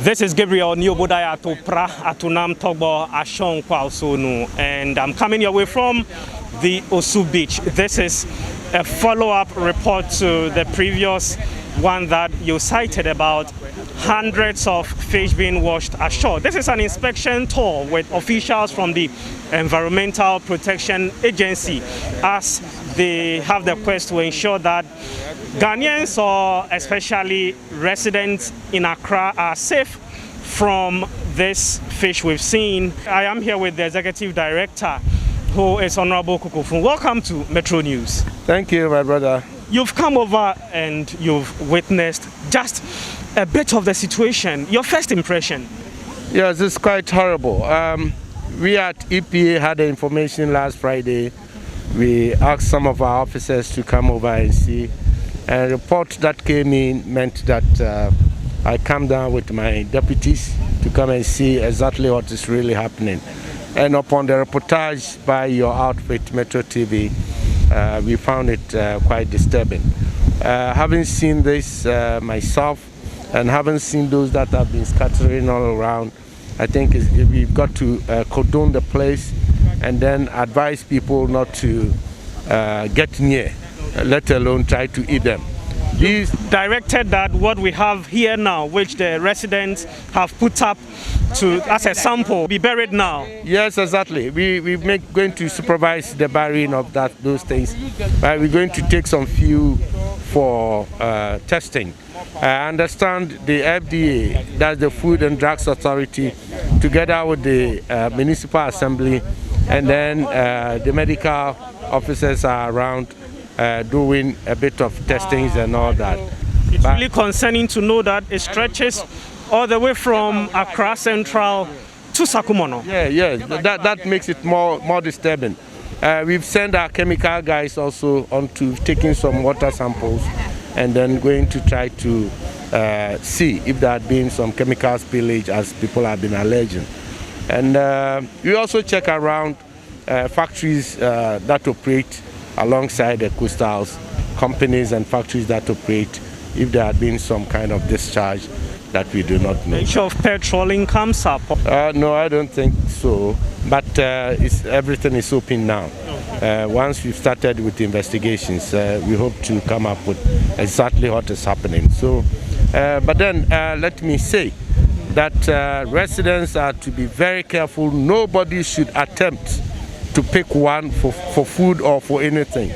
This is Gabriel Nyobodaya Topra Atunam Togbo Ashore Kwalsonu, and I'm coming your way from the Osu Beach. This is a follow-up report to the previous one that you cited about hundreds of fish being washed ashore. This is an inspection tour with officials from the Environmental Protection Agency as they have the quest to ensure that Ghanaians, or especially residents in Accra, are safe from this fish we've seen. I am here with the Executive Director, who is Honorable Kukufun. Welcome to Metro News. Thank you, my brother. You've come over and you've witnessed just a bit of the situation. Your first impression? Yes, it's quite horrible. We at EPA had the information last Friday. We asked some of our officers to come over and see. A report that came in meant that I come down with my deputies to come and see exactly what is really happening. And upon the reportage by your outfit, Metro TV, we found it quite disturbing. Having seen this myself and having seen those that have been scattering all around, I think we've got to cordon the place and then advise people not to get near, let alone try to eat them. These directed that what we have here now, which the residents have put up as a sample, be buried now. Yes, exactly. We're going to supervise the burying of those things. We're going to take some few for testing. I understand the FDA, that's the Food and Drugs Authority, together with the Municipal Assembly, and then the medical officers are around doing a bit of testings and all that. It's really concerning to know that it stretches all the way from Accra Central to Sakumono. Yeah, that makes it more disturbing. We've sent our chemical guys also onto taking some water samples and then going to try to see if there had been some chemical spillage, as people have been alleging. And we also check around factories that operate alongside the coastal companies and factories that operate, if there had been some kind of discharge that we do not know. The issue of petroling comes up? No, I don't think so, but everything is open now. Once we've started with the investigations, we hope to come up with exactly what is happening. So, but then let me say that residents are to be very careful. Nobody should attempt to pick one for food or for anything.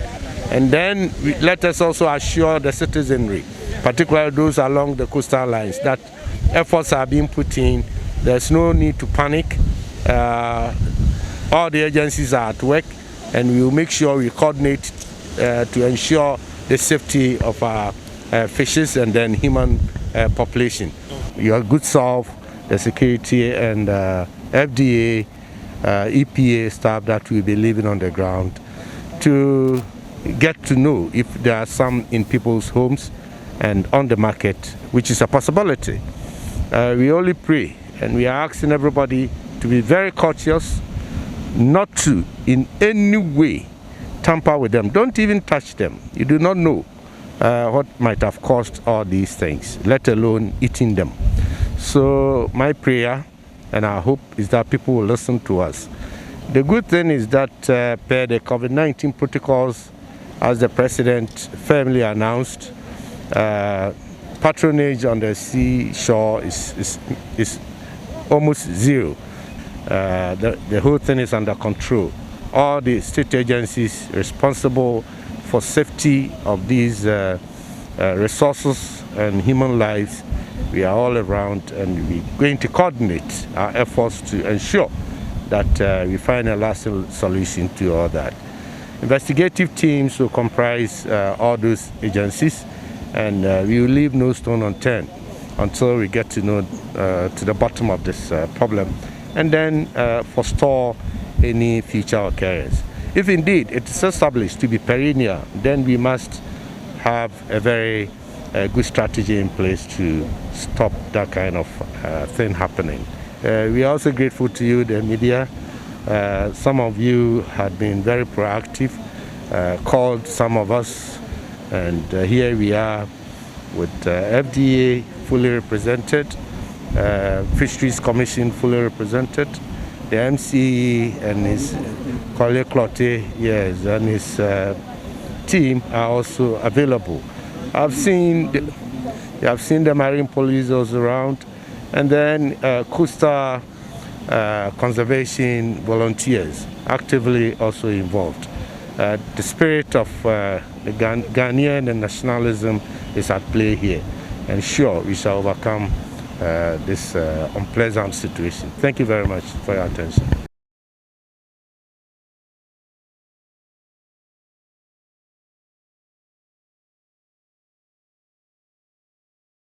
And then let us also assure the citizenry, particularly those along the coastal lines, that efforts are being put in. There's no need to panic. All the agencies are at work, and we will make sure we coordinate to ensure the safety of our fishes and then human population. Your good self, the security and FDA, EPA staff that will be living on the ground to get to know if there are some in people's homes and on the market, which is a possibility. We only pray, and we are asking everybody to be very cautious, not to in any way tamper with them. Don't even touch them. You do not know what might have caused all these things, let alone eating them. So my prayer and our hope is that people will listen to us. The good thing is that per the COVID-19 protocols, as the President firmly announced, patronage on the seashore is almost zero. The whole thing is under control. All the state agencies responsible for safety of these resources and human lives, we are all around, and we're going to coordinate our efforts to ensure that we find a lasting solution to all that. Investigative teams will comprise all those agencies, and we will leave no stone unturned until we get to know to the bottom of this problem, and then forestall any future occurrence. If indeed it is established to be perennial, then we must have a very good strategy in place to stop that kind of thing happening. We are also grateful to you, the media. Some of you had been very proactive, called some of us, and here we are with FDA fully represented, Fisheries Commission fully represented. The MC and his colleague Clotte, yes, and his team are also available. I've seen the Marine Police also around, and then coastal conservation volunteers actively also involved. The spirit of the Ghanaian and nationalism is at play here, and sure, we shall overcome this unpleasant situation. Thank you very much for your attention.